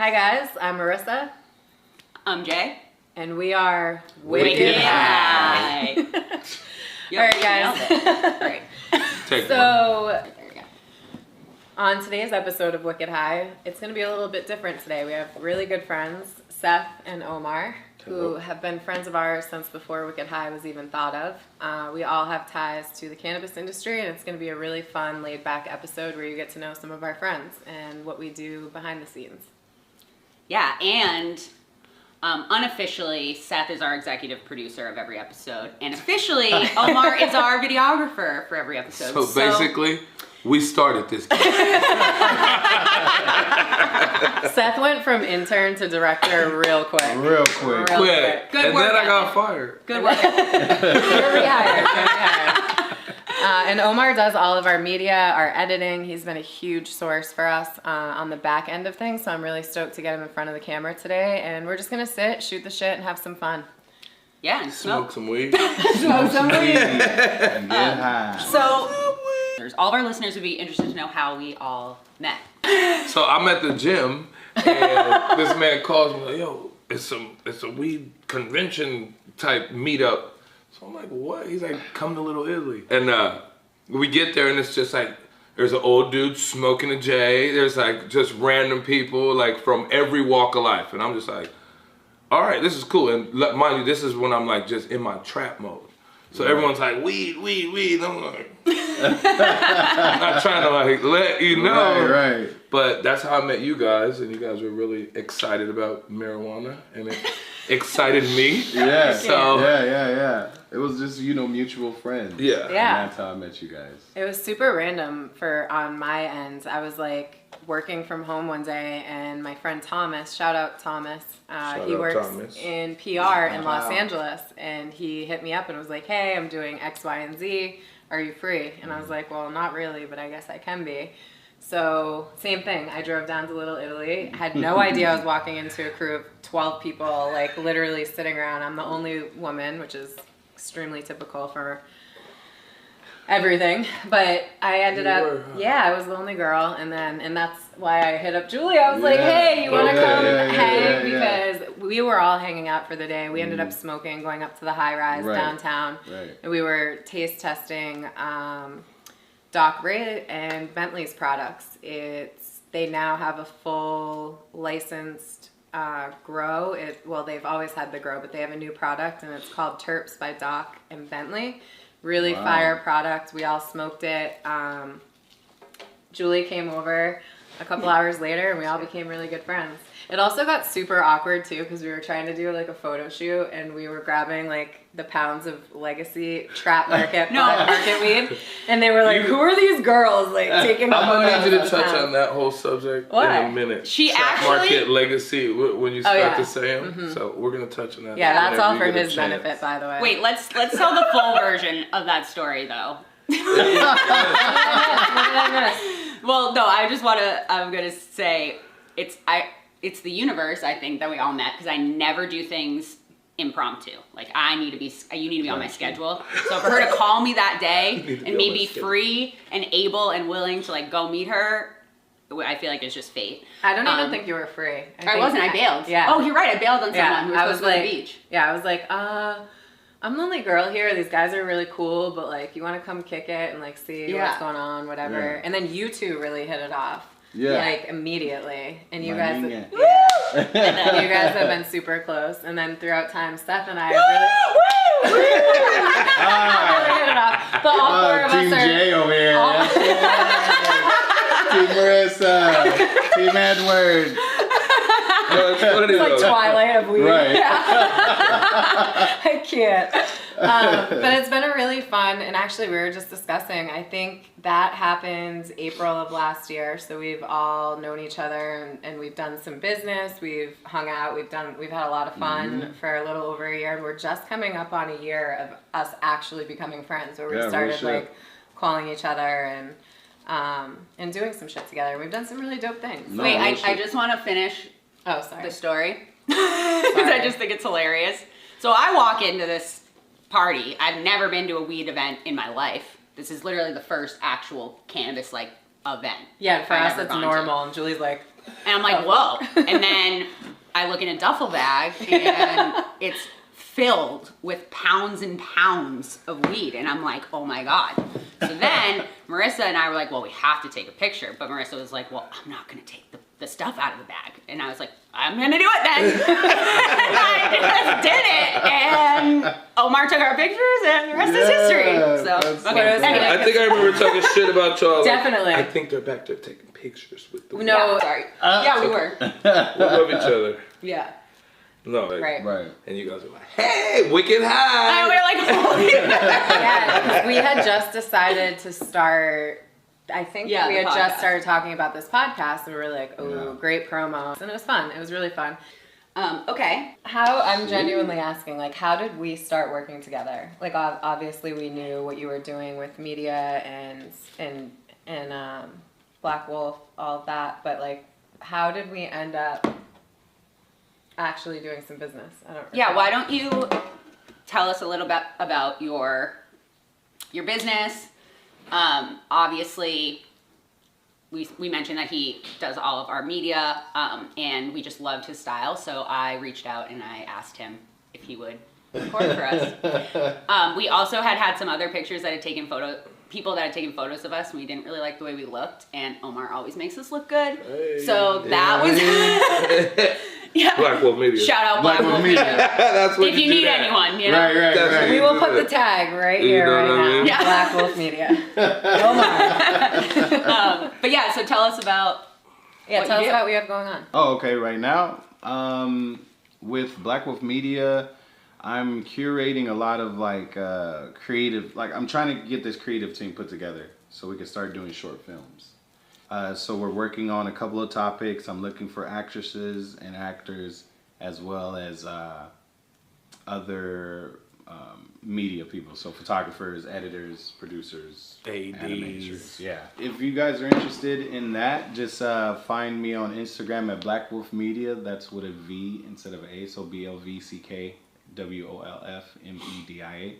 Hi guys, I'm Marissa. I'm Jay. And we are Wicked Hiiigh. All right, guys. All right. So, on today's episode of Wicked Hiiigh, it's going to be a little bit different today. We have really good friends, Seth and Omar, who have been friends of ours since before Wicked Hiiigh was even thought of. We all have ties to the cannabis industry, and it's going to be a really fun, laid-back episode where you get to know some of our friends and what we do behind the scenes. Yeah, and unofficially, Seth is our executive producer of every episode, and officially, Omar is our videographer for every episode. So basically, we started this game. Seth went from intern to director real quick. Real quick. Good and work, then I got fired. Good work. You're rehired. And Omar does all of our media, our editing. He's been a huge source for us on the back end of things, so I'm really stoked to get him in front of the camera today. And we're just going to sit, shoot the shit, and have some fun. Yeah, and Smoke some weed. Smoke some weed. And get high. So, all of our listeners would be interested to know how we all met. So I'm at the gym, and this man calls me like, "Yo, it's a weed convention type meetup." So I'm like, "What?" He's like, "Come to Little Italy." And we get there, and it's just like there's an old dude smoking a J. There's like just random people like from every walk of life, and I'm just like, "All right, this is cool." And mind you, this is when I'm like just in my trap mode. So everyone's like, weed, weed, weed. I'm like, I'm not trying to like let you know. Right. But that's how I met you guys, and you guys were really excited about marijuana, and it excited me. Yeah. So Yeah. It was just, mutual friends. Yeah. And that's how I met you guys. It was super random on my end. I was like working from home one day, and my friend Thomas, shout out Thomas, he works in PR in Los Angeles, and he hit me up and was like, "Hey, I'm doing X, Y, and Z. Are you free?" And I was like, "Well, not really, but I guess I can be." So same thing. I drove down to Little Italy. Had no idea I was walking into a crew of 12 people, like literally sitting around. I'm the only woman, which is extremely typical for everything, but I ended up, I was the only girl, and that's why I hit up Julie. I was like, "Hey, you want to come hang?" Because we were all hanging out for the day. We ended up smoking, going up to the high rise downtown, and we were taste testing Doc Ray and Bentley's products. They now have a full licensed grow. They've always had the grow, but they have a new product, and it's called Terps by Doc and Bentley. Really fire product. We all smoked it. Julie came over a couple hours later, and we all became really good friends. It also got super awkward too, because we were trying to do like a photo shoot, and we were grabbing like the pounds of Legacy Trap Market market weed, and they were like, "Who are these girls like taking photos?" I'm gonna need you to touch on that whole subject in a minute. She Trap actually Market Legacy when you start to say them. So we're gonna touch on that. Yeah, that's all for his benefit, by the way. Wait, let's tell the full version of that story though. What did I miss? Well, no, I'm gonna say it's the universe, I think, that we all met, because I never do things impromptu. Like, you need to be on my schedule. So for her to call me that day and me be free and able and willing to like go meet her, I feel like it's just fate. I don't even think you were free. I wasn't. I bailed. Yeah. Oh, you're right. I bailed on someone who was supposed to go to the beach. Yeah, I was like, I'm the only girl here. These guys are really cool, but like, you want to come kick it and like see what's going on, whatever. Yeah. And then you two really hit it off. Yeah. Like immediately. And you guys you guys have been super close. And then throughout time, Steph and I really hit it off. But all four of Team us are J over here. Team Marissa. Team Edward. It's like Twilight of weed. Right. I can't. But it's been a really fun, and actually we were just discussing, I think that happened April of last year, so we've all known each other, and we've done some business, we've hung out, we've had a lot of fun for a little over a year, and we're just coming up on a year of us actually becoming friends, where we started like calling each other and doing some shit together. We've done some really dope things. Wait, I just want to finish the story, because I just think it's hilarious. So I walk into this party. I've never been to a weed event in my life. This is literally the first actual cannabis like event. Yeah, for I've us ever it's gone to. normal, and Julie's like, And I'm like, whoa. And then I look in a duffel bag and it's filled with pounds and pounds of weed. And I'm like, oh my God. So then Marissa and I were like, well, we have to take a picture. But Marissa was like, well, I'm not going to take the stuff out of the bag. And I was like, I'm going to do it then. And I just did it. And Omar took our pictures and the rest is history. So, okay. Anyway. I think I remember talking shit about y'all. Definitely. I think they're back there taking pictures with the no, Yeah, sorry. Yeah, we were. We love each other. yeah, No, like, right. Right. And you guys are like, hey, Wicked And Hiiigh. we were like, holy. Yeah, because we had just decided to start. I think Yeah, we the had podcast. just started talking about this podcast, and we were like, "Oh, Yeah. great promo!" And it was fun. It was really fun. Okay. How I'm genuinely asking, like, how did we start working together? Like, obviously, we knew what you were doing with media and Black Wolf, all of that. But like, how did we end up actually doing some business? I don't. Yeah, recall. why don't you tell us a little bit about your business? Obviously, we mentioned that he does all of our media, and we just loved his style. So I reached out and I asked him if he would record for us. We also had some other pictures that had taken people that had taken photos of us, and we didn't really like the way we looked. And Omar always makes us look good, so that was. Yeah. Black Wolf Media. Shout out Black Wolf Media. That's what If you do need that. anyone, you know. Right. We will put the tag right You here, know right what I now. mean? Yeah. Black Wolf Media. Omar. But yeah, so tell us about. Yeah, What tell you us do. about what you have going on. Oh, okay. Right now, with Black Wolf Media, I'm curating a lot of like creative. Like I'm trying to get this creative team put together so we can start doing short films. So we're working on a couple of topics. I'm looking for actresses and actors, as well as other media people. So photographers, editors, producers, ADs. animators. Yeah. If you guys are interested in that, just find me on Instagram at Black Wolf Media. That's with a V instead of A. So BLVCKWOLFMEDIA.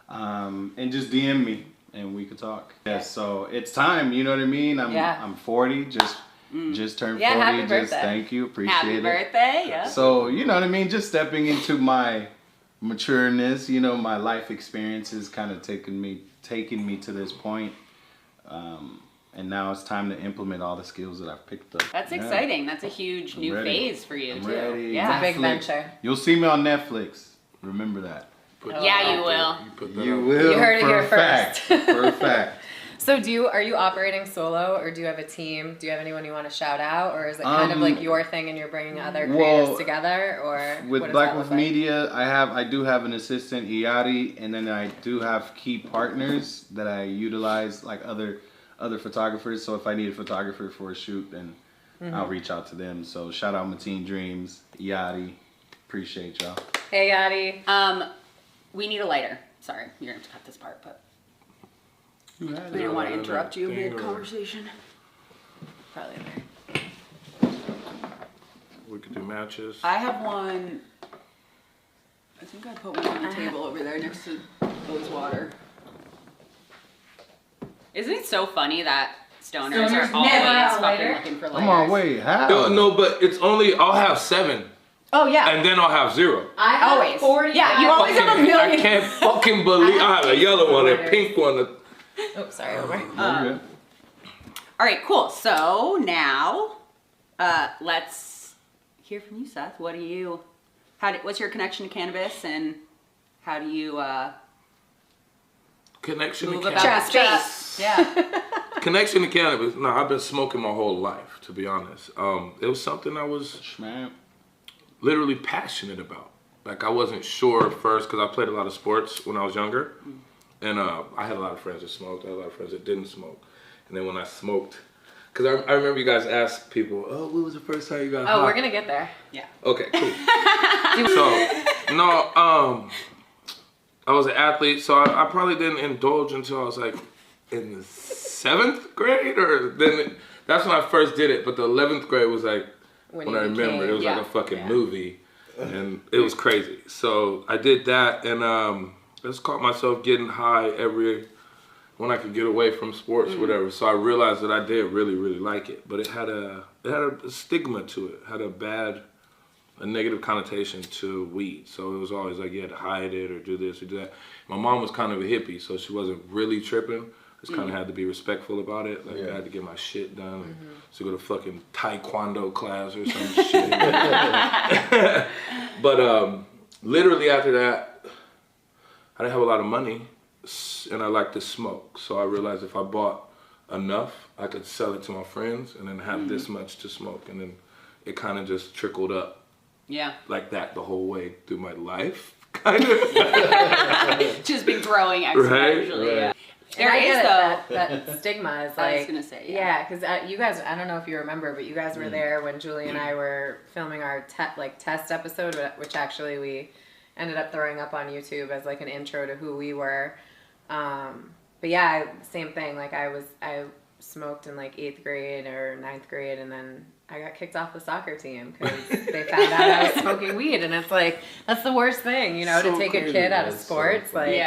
And just DM me and we could talk. Yeah. So it's time. You know what I mean? I'm 40. Just turned 40. Yeah, happy just birthday. thank you. Appreciate Happy it. birthday, yeah. So, you know what I mean? Just stepping into my matureness, you know, my life experiences kind of taking me to this point. And now it's time to implement all the skills that I've picked up. That's Yeah. exciting. That's a huge new ready. phase for you I'm too. ready. Yeah. Big Netflix. venture. You'll see me on Netflix. Remember that. Put that Yeah, out you there. will. Put that You out will. You heard it for here a fact. first. For a fact. So are you operating solo, or do you have a team? Do you have anyone you want to shout out, or is it kind of like your thing and you're bringing other creatives together, or what With does Black that Wolf look like? Media, I do have an assistant, Iari, and then I do have key partners that I utilize, like other photographers. So if I need a photographer for a shoot, then I'll reach out to them. So shout out Mateen Dreams, Iari, appreciate y'all. Hey, Yadi. We need a lighter. Sorry, you're gonna have to cut this part, but we don't want to interrupt you mid conversation. Probably there. We could do matches. I have one. I think I put one on the table over there next to Rose water. Isn't it so funny that stoners are Stoners always never have a fucking lighter? looking for lighters? Come on, wait, how? No, but it's only, I'll have 7, Oh yeah. and then I'll have 0. I have Always. 40. Yeah, you always have a I million. can't fucking believe I have a yellow one, a pink one. Oh, sorry, Omar. You're good. All right, cool. So now, let's hear from you, Seth. What's your connection to cannabis, and how do you Connection to move cannabis. about the space? Yeah. Connection to cannabis. No, I've been smoking my whole life, to be honest. It was something I was Schmap. literally passionate about. Like I wasn't sure at first because I played a lot of sports when I was younger, and I had a lot of friends that smoked. I had a lot of friends that didn't smoke, and then when I smoked, because I remember you guys asked people, "Oh, when was the first time you got high?" Oh, we're gonna get there. Yeah. Okay, cool. So, no, I was an athlete, so I probably didn't indulge until I was like in the 7th grade, or then that's when I first did it. But the 11th grade was like when I remembered it was like a fucking movie, and it was crazy. So I did that, and I just caught myself getting high when I could get away from sports, whatever. So I realized that I did really, really like it, but it had a stigma to it. It had a negative connotation to weed. So it was always like you had to hide it or do this or do that. My mom was kind of a hippie, so she wasn't really tripping. Just kind of had to be respectful about it. Like I had to get my shit done. So go to fucking taekwondo class or some shit. But literally after that, I didn't have a lot of money, and I liked to smoke. So I realized if I bought enough, I could sell it to my friends and then have this much to smoke. And then it kind of just trickled up. Yeah. Like that the whole way through my life, kind of. Just been growing exponentially. Right. Yeah. There is though that stigma is like. I was gonna say because you guys, I don't know if you remember, but you guys were there when Julie and I were filming our test episode, which actually we ended up throwing up on YouTube as like an intro to who we were. But yeah, same thing. Like I smoked in like 8th grade or 9th grade, and then I got kicked off the soccer team because they found out I was smoking weed, and it's like that's the worst thing, you know, so to take a kid out of sports. Like,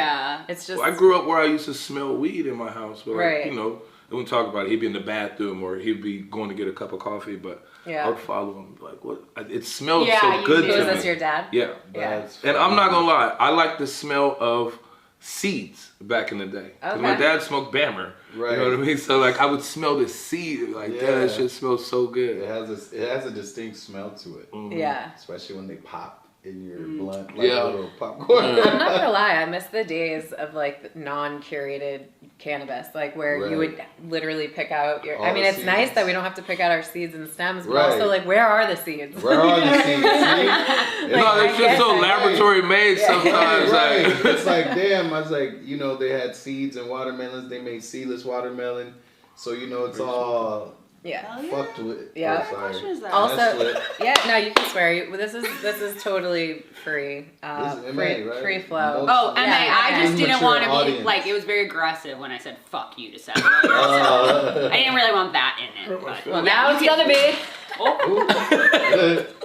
it's just. Well, I grew up where I used to smell weed in my house, but like, you know, they wouldn't talk about it. He'd be in the bathroom or he'd be going to get a cup of coffee, but I would follow him. Like, what? It smelled so good to me. Was this your dad? Yeah. And I'm not gonna lie, I like the smell of seeds back in the day. Because my dad smoked Bammer. Right. You know what I mean? So like I would smell the seed. Like that shit smells so good. It has a distinct smell to it. Yeah. Especially when they pop in your blunt like a little popcorn. I'm not gonna lie, I miss the days of like non-curated cannabis, like where you would literally pick out your. I mean, it's seeds. Nice that we don't have to pick out our seeds and stems, but also like, where are the seeds? Where are the seeds? No, it's just so laboratory made sometimes. Right. It's like, damn. I was like, you know, they had seeds and watermelons. They made seedless watermelon, so you know it's all. Fucked with. Yeah. Oh, sorry. Also, no, you can swear. This is totally free. Free flow. I just didn't want to be like. It was very aggressive when I said "fuck you" to Seth. I didn't really want that in it. But, well, now it's gonna be.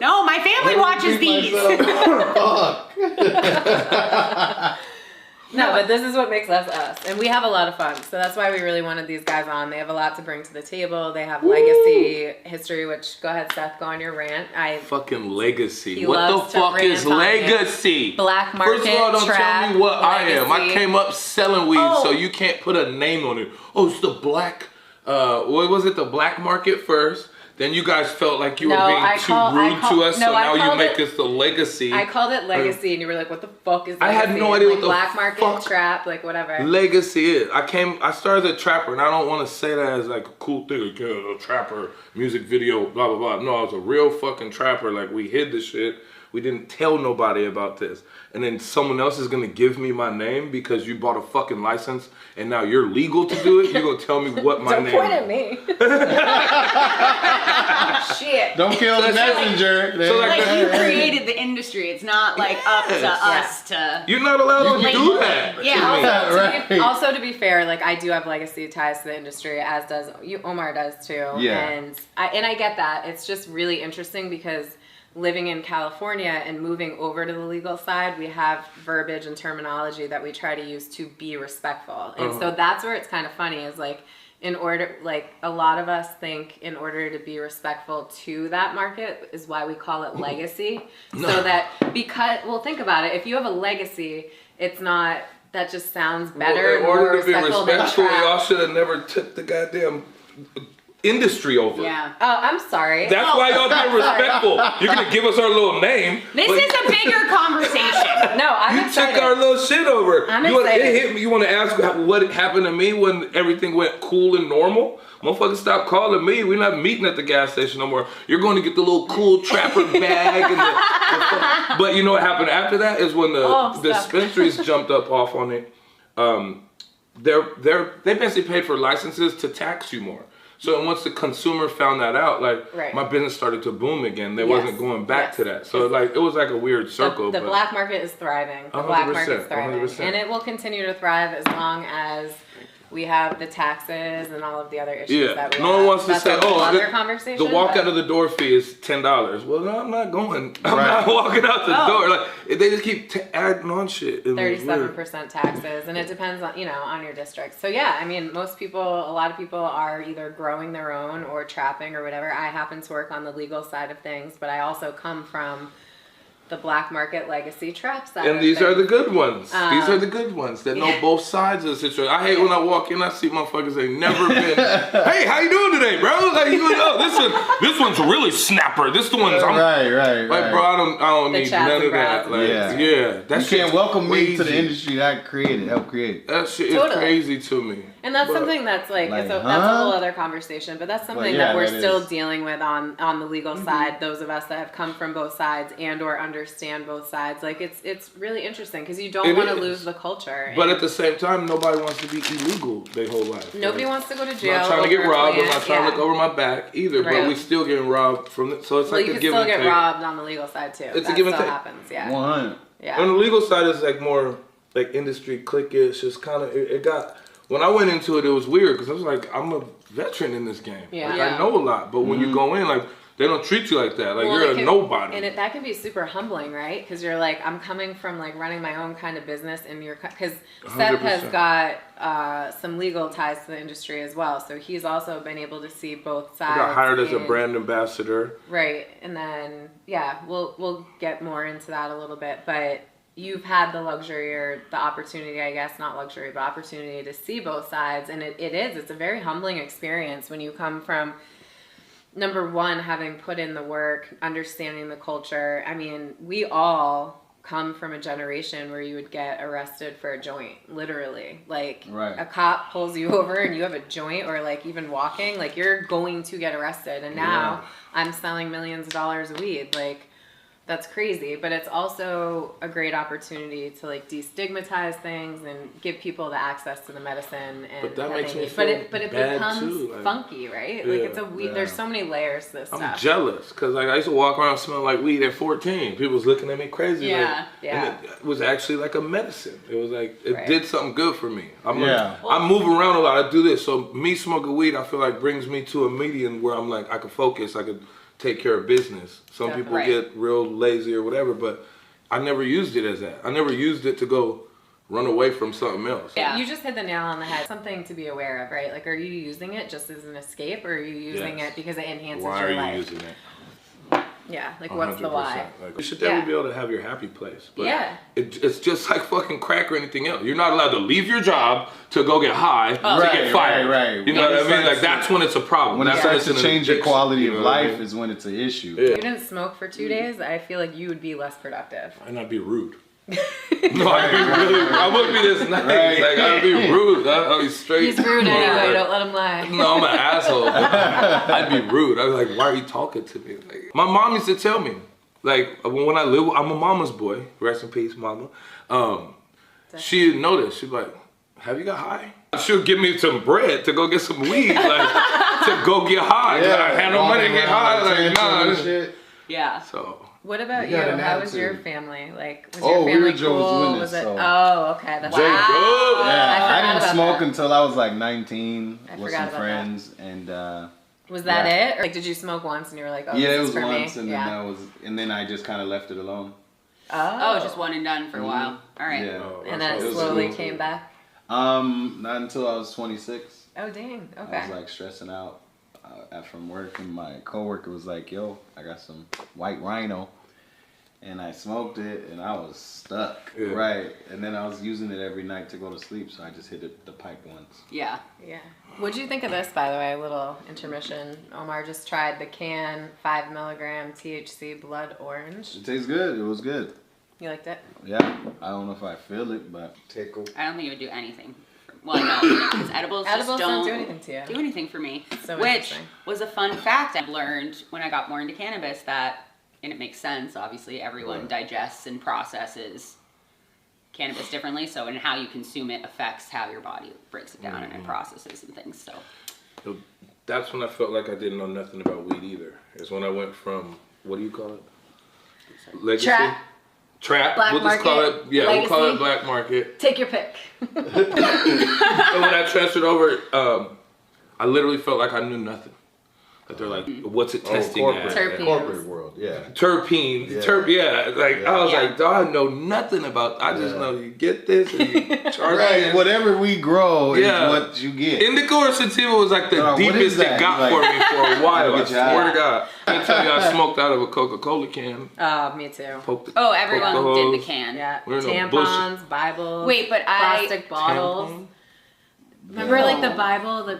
No, my family watches these. No, but this is what makes us us. And we have a lot of fun. So that's why we really wanted these guys on. They have a lot to bring to the table. They have legacy, history, which, go ahead, Seth, go on your rant. Fucking legacy. What the fuck is legacy? Black market, first of all, don't tell me what legacy. I am. I came up selling weed, so you can't put a name on it. Oh, it's the black, what was it, the black market first? Then you guys felt like you were being too rude to us, so now you make us the legacy. I called it legacy, and you were like, "What the fuck is legacy?" I had no idea like what the black market trap, like whatever. Legacy is. I started as a trapper, and I don't want to say that as like a cool thing, like a trapper, music video, blah blah blah. No, I was a real fucking trapper. Like we hid the shit. We didn't tell nobody about this. And then someone else is gonna give me my name because you bought a fucking license and now you're legal to do it. You're gonna tell me what my name is. Don't point at me. Shit. Don't kill the messenger. So like you created the industry. It's not like up to us to. You're not allowed to do that. Yeah. Also, to be fair, like I do have legacy ties to the industry, as does Omar does too. Yeah. And I get that. It's just really interesting because living in California and moving over to the legal side, we have verbiage and terminology that we try to use to be respectful. And so that's where it's kind of funny is like, in order, like a lot of us think in order to be respectful to that market is why we call it legacy. So that well, think about it. If you have a legacy, it's not, that just sounds better. In order to be respectful, y'all should have never took the goddamn industry over. Yeah. Oh, I'm sorry. That's why y'all being respectful. You're gonna give us our little name. This is a bigger conversation. No, I'm excited. You took our little shit over. I'm excited. It hit me. You want to ask what happened to me when everything went cool and normal? Motherfuckers, stop calling me. We're not meeting at the gas station no more. You're going to get the little cool trapper bag. And but you know what happened after that is when the dispensaries jumped up off on it. They basically paid for licenses to tax you more. So once the consumer found that out, like my business started to boom again. They wasn't going back to that. So like it was like a weird circle. The black market is thriving. The black market is thriving, 100%. And it will continue to thrive as long as We have the taxes and all of the other issues that we no have. one wants to That's say, a whole other the conversation, walk but- out of the door fee is $10. Well, no, I'm not going. I'm Right. not walking out the door. Like they just keep adding on shit. 37% taxes, and it depends on on your district. So yeah, I mean, a lot of people are either growing their own or trapping or whatever. I happen to work on the legal side of things, but I also come from the black market legacy trap side. And these are the good ones. These are the good ones that know both sides of the situation. I hate when I walk in, I see motherfuckers ain't never been. Hey, how you doing today, bro? Like, this one's really snapper. This one's right. Like, bro, I don't need none of that. Like, that you can't welcome me to the industry that helped create. That shit is crazy to me. And that's something that's that's a whole other conversation. But that's something that we're still dealing with on the legal side. Those of us that have come from both sides and or understand both sides. Like it's really interesting because you don't want to lose the culture. But at the same time, nobody wants to be illegal their whole life. Nobody wants to go to jail. I'm not trying to get robbed. I'm not trying to look over my back either. Right. But we still getting robbed from it. So it's like a give and take. You can still get robbed on the legal side too. It's a give and take. Happens. Yeah. 100. Yeah. On the legal side, it's like more like industry cliquish. It's kind of it got. When I went into it, it was weird because I was like, I'm a veteran in this game. Yeah. Like, I know a lot. But when you go in, like, they don't treat you like that. Like, you're a nobody. And that can be super humbling, right? Because you're like, I'm coming from like running my own kind of business in your, because Seth has got some legal ties to the industry as well. So he's also been able to see both sides. I got hired as a brand ambassador. Right. And then, we'll get more into that a little bit. But you've had the luxury or the opportunity, I guess, not luxury, but opportunity to see both sides. And it's a very humbling experience when you come from, number one, having put in the work, understanding the culture. I mean, we all come from a generation where you would get arrested for a joint, literally. Like, a cop pulls you over and you have a joint, or like even walking, like you're going to get arrested. And now I'm selling millions of dollars of weed. Like, that's crazy, but it's also a great opportunity to like destigmatize things and give people the access to the medicine. And but that makes me feel but it bad becomes too. Like, funky, right? Like it's a weed. There's so many layers to this stuff. I'm jealous because like I used to walk around smelling like weed at 14. People was looking at me crazy. And it was actually like a medicine. It was like it did something good for me. I move around a lot. I do this, so me smoking weed, I feel like brings me to a medium where I'm like I could focus. I could take care of business. Some people get real lazy or whatever, but I never used it as that. I never used it to go run away from something else. Yeah, you just hit the nail on the head. Something to be aware of, right? Like, are you using it just as an escape, or are you using it because it enhances your life? Why are you using it? Yeah, like what's the why? Like, you should definitely be able to have your happy place. But it's just like fucking crack or anything else. You're not allowed to leave your job to go get high to get fired. Right. You know what I mean? Like that's when it's a problem. When it starts to change your quality of life is when it's an issue. If you didn't smoke for 2 days, I feel like you would be less productive. And I'd be rude. No, I wouldn't be this nice. Like I'd be rude. I'd be straight. He's rude anyway. Don't let him lie. No, I'm an asshole. I'd be rude. I'd be like, why are you talking to me? Like, my mom used to tell me, like when I live, I'm a mama's boy. Rest in peace, mama. She didn't know this. She'd be like, have you got high? She'll give me some bread to go get some weed, like to go get high. I had no money to get high. Like nah. Yeah. So. What about you? How was your family? Like, was your family cool? Was it? Oh, okay. That's wow. Yeah, I didn't smoke until I was like 19 with some friends, and was that it? Or like, did you smoke once and you were like, oh, yeah, this it was is for once, me? and then that was, and then I just kind of left it alone. Oh, just one and done for a while. All right. Yeah. And then it slowly came back. Not until I was 26. Oh, dang. Okay. I was like stressing out from work, and my coworker was like, yo, I got some white rhino, and I smoked it, and I was stuck. Right. And then I was using it every night to go to sleep, so I just hit the pipe once. Yeah. What'd you think of this, by the way? A little intermission. Omar just tried the can 5 milligram THC blood orange. It tastes good. It was good. You liked it? Yeah. I don't know if I feel it, but tickle. I don't think it would do anything. Well, no, because edibles just don't do anything to you. Do anything for me. So which was a fun fact I learned when I got more into cannabis that, and it makes sense, obviously, everyone digests and processes cannabis differently, so and how you consume it affects how your body breaks it down and it processes and things. So that's when I felt like I didn't know nothing about weed either. Is when I went from, what do you call it? Legacy? trap. Black We'll just call market, it, we'll call legacy. it black market. Take your pick. And when I transferred over, I literally felt like I knew nothing. That they're like, what's it testing at? Terpenes. Corporate world, yeah. Terpenes, I was like, dog, I know nothing about. I just know you get this and you charge Right, whatever we grow is Yeah. what you get. Indica or sativa was like the Dog, what is deepest it that? got Like- for me for a while. I Get you swear high. to God. I tell you, I smoked out of a Coca-Cola can. Oh, me too. Oh, everyone poked did the hose. can. Yeah, We're in the tampons, Bibles. Wait, but plastic bottles. Tampon? Remember, like the Bible, the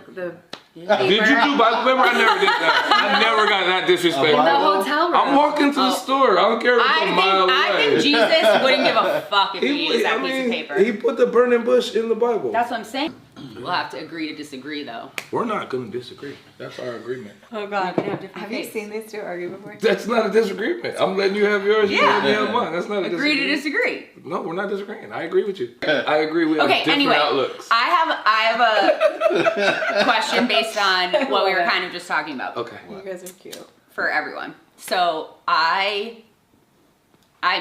Did you do Bible paper? I never did that. I never got that in disrespectful. the hotel room? I'm walking to the store. I don't care if it's a mile away. I think Jesus wouldn't give a fuck if you used that piece of paper. He put the burning bush in the Bible. That's what I'm saying. We'll have to agree to disagree, though. We're not going to disagree. That's our agreement. Oh God, We can have different have you faiths. seen these two argue before? That's not a disagreement. I'm letting you have yours. You Yeah. let me have mine. That's not a Agree to disagreement. disagree. No, we're not disagreeing. I agree with you. I agree. We have Okay, different anyway, outlooks. I have a question based on what we were kind of just talking about Okay. You guys are cute. for everyone. So I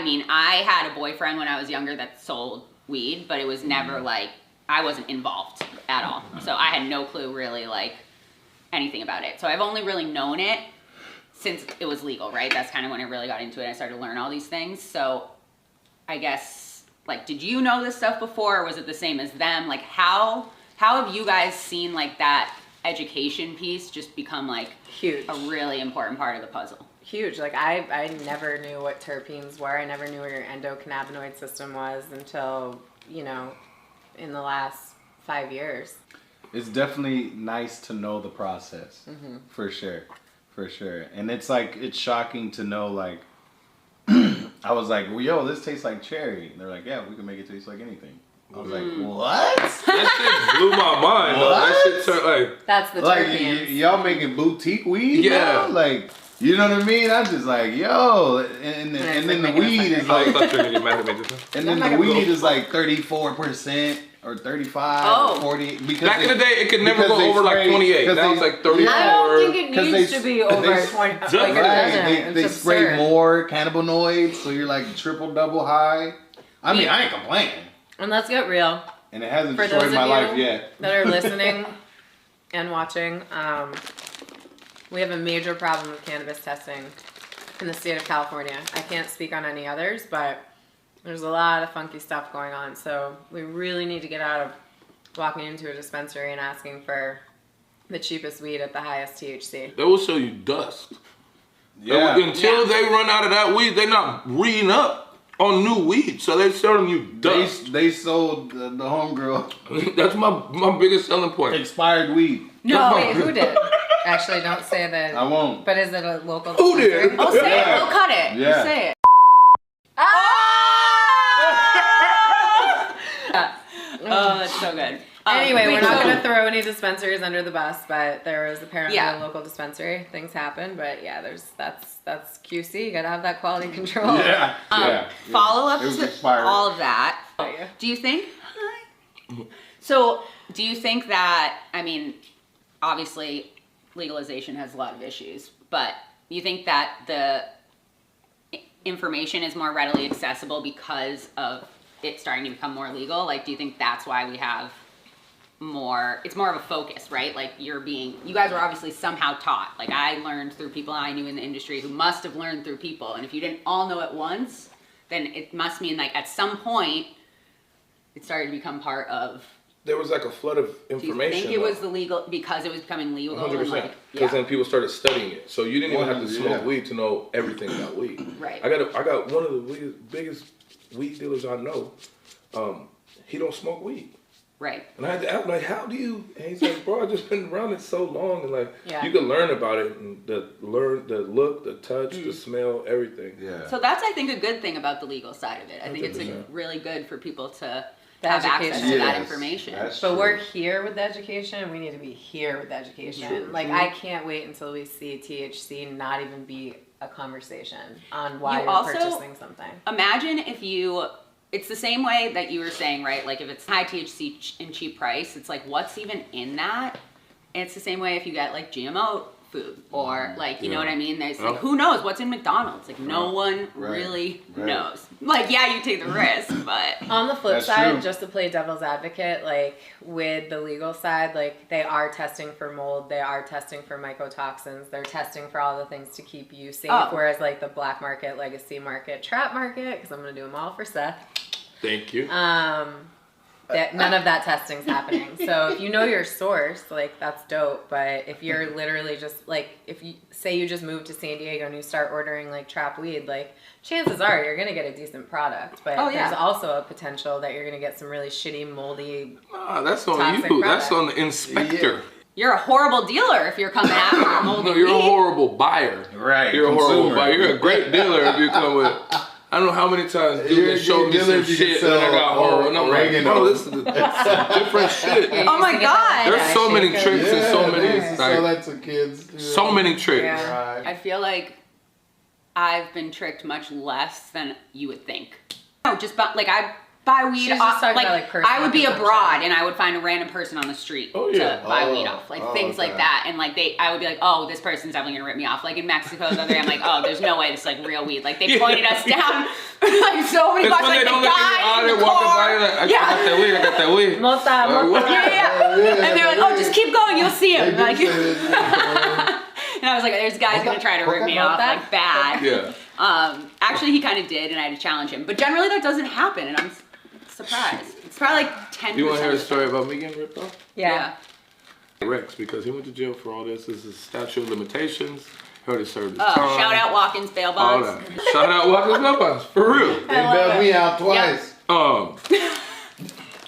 mean, I had a boyfriend when I was younger that sold weed, but it was never like, I wasn't involved at all. So I had no clue really like anything about it. So I've only really known it since it was legal, right? That's kind of when I really got into it. I started to learn all these things. So I guess, like, did you know this stuff before, or was it the same as them? Like, how have you guys seen like that education piece just become like Huge. a really important part of the puzzle? Huge. Like I never knew what terpenes were. I never knew what your endocannabinoid system was until, in the last 5 years. It's definitely nice to know the process, for sure. And it's like, it's shocking to know, like, I was like, well, yo, this tastes like cherry. And they're like, yeah, we can make it taste like anything. I was like, what? That shit blew my mind. Though. That shit turned like. That's the Like, terpenes. y'all making boutique weed? Yeah. now? Like, you know what I mean? I'm just like, yo. And it's then like the making a weed is I like, thought you were gonna get mad at me just now. and then I'm the not gonna weed go is like 34% or 35 Oh. or 40. Because Back in the day, it could never because go they over like spray- 28. because Now it's they- like 34. I don't think it 'Cause needs they- to be over they- 20. Like, it Right, doesn't. they It's spray absurd. more cannabinoids, so you're like triple, double high. I mean, I ain't complaining. And let's get real. And it hasn't For those destroyed of my you life yet. that are listening and watching, we have a major problem with cannabis testing in the state of California. I can't speak on any others, but there's a lot of funky stuff going on. So we really need to get out of walking into a dispensary and asking for the cheapest weed at the highest THC. They will show you dust. Yeah. Until they run out of that weed, they're not reading up on new weed. So they're showing you dust. They sold the homegirl That's my biggest selling point. expired weed. No, wait, who did? Actually, don't say that. I won't. But is it a local Who did? dispensary? Oh, say Yeah. it. Oh, cut it. Yeah. Just say it. Oh, that's so good. Anyway, wait, we're not so- going to throw any dispensaries under the bus, but there was apparently Yeah. a local dispensary. Things happen, but yeah, that's QC. You got to have that quality control. Yeah. yeah. Follow up It was to expired. all of that. Yeah. Do you think? So, do you think that? I mean, obviously, legalization has a lot of issues, but you think that the information is more readily accessible because of it starting to become more legal? Like, do you think that's why we have more? It's more of a focus, right? Like, you guys were obviously somehow taught. Like, I learned through people I knew in the industry who must have learned through people, and if you didn't all know at once, then it must mean like at some point it started to become part of. There was like a flood of Do you information. think it was the legal because it was becoming legal? 100%. And Because like, then people started studying it. So you didn't even have to smoke Yeah. weed to know everything about weed. Right. I got one of the biggest weed dealers I know. He don't smoke weed. right. And I had to ask him, like, how do you? And he's like, bro, I've just been around it so long, and like, Yeah. you can learn about it, and the look, the touch, the smell, everything. Yeah. So that's I think a good thing about the legal side of it. I think it's 100%. really good for people to The have access education. to that Yes, information. that's But true. we're here with the education, and we need to be here with the education. Yeah. Like, I can't wait until we see THC not even be a conversation on why You you're also- purchasing something. Imagine if it's the same way that you were saying, right? Like if it's high THC and cheap price, it's like what's even in that? And it's the same way if you get like GMO food or like, you know what I mean? There's like, who knows what's in McDonald's? Like no one really knows. Like, yeah, you take the risk, but. On the flip side, true. just to play devil's advocate, like with the legal side, like they are testing for mold, they are testing for mycotoxins, they're testing for all the things to keep you safe. Whereas like the black market, legacy market, trap market, because I'm going to do them all for Seth. Thank you. That none of that testing's happening. So if you know your source, like that's dope. But if you're literally just like, if you say you just moved to San Diego and you start ordering like trap weed, like chances are you're gonna get a decent product. But there's also a potential that you're gonna get some really shitty, moldy. That's on you. Product. That's on the inspector. Yeah. You're a horrible dealer if you're coming after moldy No, you're a weed. horrible buyer. Right. You're a horrible buyer. You're a great dealer if you come with. I don't know how many times dude showed me some shit and I got horrible. And I'm like, oh, this is different shit. Oh my God. There's so many tricks and so many Sell that to kids. so many tricks. Yeah. Right. I feel like I've been tricked much less than you would think. No, just like I buy weed She's just off. talking Like, about, like, personal I would be consumption. abroad and I would find a random person on the street to buy weed off, like things like that. And like I would be like, oh, this person's definitely gonna rip me off. Like in Mexico the other day, I'm like, oh, there's no way this is like real weed. Like they pointed us down like so many It's blocks. when Like they the don't let you guy out in there the walking car. by you like, I got that weed, I got that weed. Mota. Yeah. And they're like, oh, just keep going, you'll see him. Like, They and I was like, there's guys gonna try to rip me off like bad. Yeah. Actually, he kind of did, and I had to challenge him. But generally, that doesn't happen, and I'm surprised. It's probably like 10%. You want to hear a story about me getting ripped off? Yeah. Rex, because he went to jail for all this. This is statute of limitations. He already served his time. Shout out Watkins bail All bonds. that. Shout out Watkins bail bonds, for real. They bailed me out twice.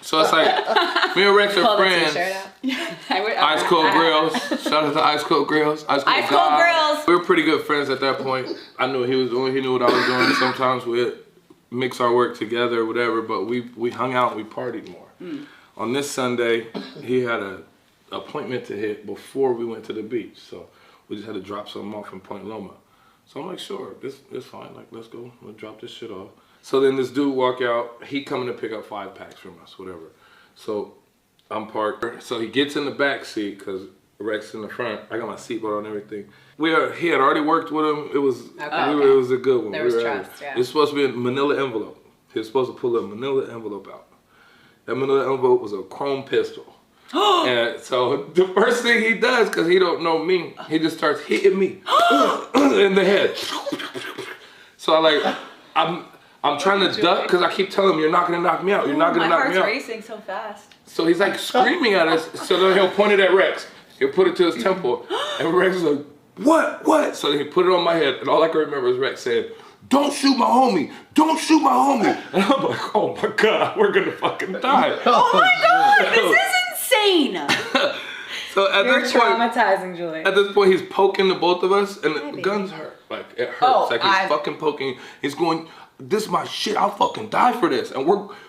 So it's like, me and Rex are Pull the friends. t-shirt out. Ice Cold Grills. Shout out to Ice Cold Grills. Ice Cold God. Grills. We were pretty good friends at that point. I knew he was doing, he knew what I was doing. Sometimes we'd mix our work together or whatever, but we hung out, we partied more. On this Sunday, he had an appointment to hit before we went to the beach. So we just had to drop something off in Point Loma. So I'm like, sure, this fine. Like, let's go. We'll drop this shit off. So then this dude walk out. He coming to pick up 5 packs from us, whatever. So I'm parked. So he gets in the back seat because Rex in the front. I got my seatbelt on and everything. He had already worked with him. It was it was a good one. There was trust, yeah. It's supposed to be a manila envelope. He was supposed to pull a manila envelope out. That manila envelope was a chrome pistol. And so the first thing he does, because he don't know me, he just starts hitting me in the head. So I'm trying to duck because I keep telling him, you're not gonna knock me out. You're not gonna knock me out. My heart's racing so fast. So he's like screaming at us. So then he'll point it at Rex. He'll put it to his temple. And Rex is like, what? So then he put it on my head. And all I can remember is Rex saying, don't shoot my homie. Don't shoot my homie. And I'm like, oh my God, we're gonna fucking die. Oh my God, this is insane. So at You're this point, traumatizing, Julie. at this point, he's poking the both of us, and the guns hurt. Like, it hurts. He's fucking poking. He's going, this is my shit. I'll fucking die for this. And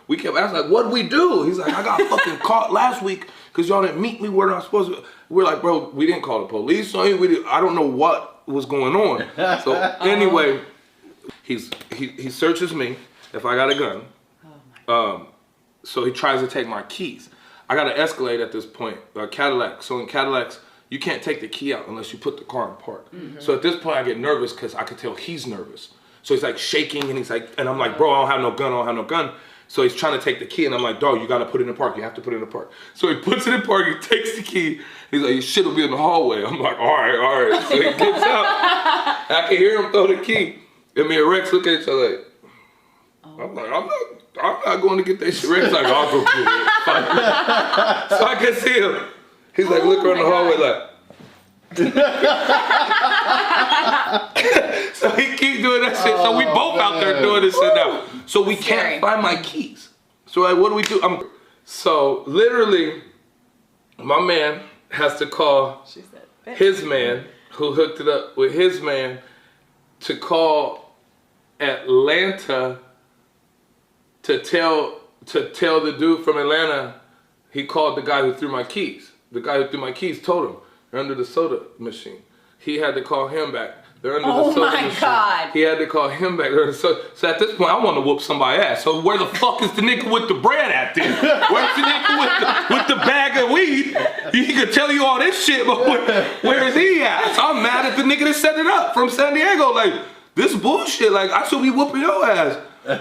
we kept asking, like, what'd we do? He's like, I got fucking caught last week because y'all didn't meet me where I'm supposed to. We're like, bro, we didn't call the police on you. I don't know what was going on. So anyway, he searches me if I got a gun. So he tries to take my keys. I got an Escalade at this point, a Cadillac. So in Cadillacs, you can't take the key out unless you put the car in park. So at this point, I get nervous because I could tell he's nervous. So he's like shaking and he's like, and I'm like, bro, I don't have no gun. So he's trying to take the key and I'm like, dog, you got to put it in park. You have to put it in park. So he puts it in park, he takes the key. He's like, your shit will be in the hallway. I'm like, all right. So he gets out. I can hear him throw the key. And me and Rex look at each other like, I'm like, I'm not going to get that shit. Rex like, I'll go get it. So I can see him. He's like, look around the hallway like. So he keeps doing that shit. So we both out there doing this shit now. So we can't find my keys. So like, what do we do? So literally, my man has to call his man, who hooked it up with his man, to call Atlanta to tell the dude from Atlanta. He called the guy who threw my keys. The guy who threw my keys told him they're under the soda machine. He had to call him back. They're under the soda machine. Oh my God. He had to call him back. So at this point, I want to whoop somebody's ass. So where the fuck is the nigga with the bread at then? Where's the nigga with the bag of weed He could tell you all this shit, but where is he at? So I'm mad at the nigga that set it up from San Diego. Like, this bullshit. Like, I should be whooping your ass.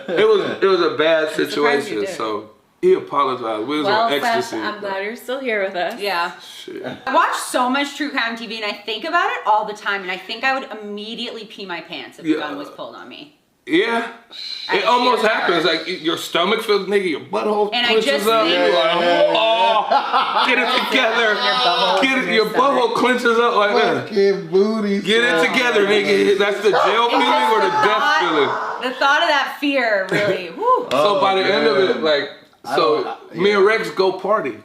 It was a bad situation. So he apologized. We was on ecstasy. Seth, I'm glad you're still here with us. Yeah. Shit. I watch so much true crime TV and I think about it all the time, and I think I would immediately pee my pants if a gun was pulled on me. Yeah, it almost happens. Like your stomach feels, nigga, your butthole And clenches up. You're like, oh, get it together. Your butthole clenches up like that. Fucking booty. Get it together, nigga. That's the jail feeling or the death feeling. The thought of that fear really. Whew. So by the end of it, like, me and Rex go party.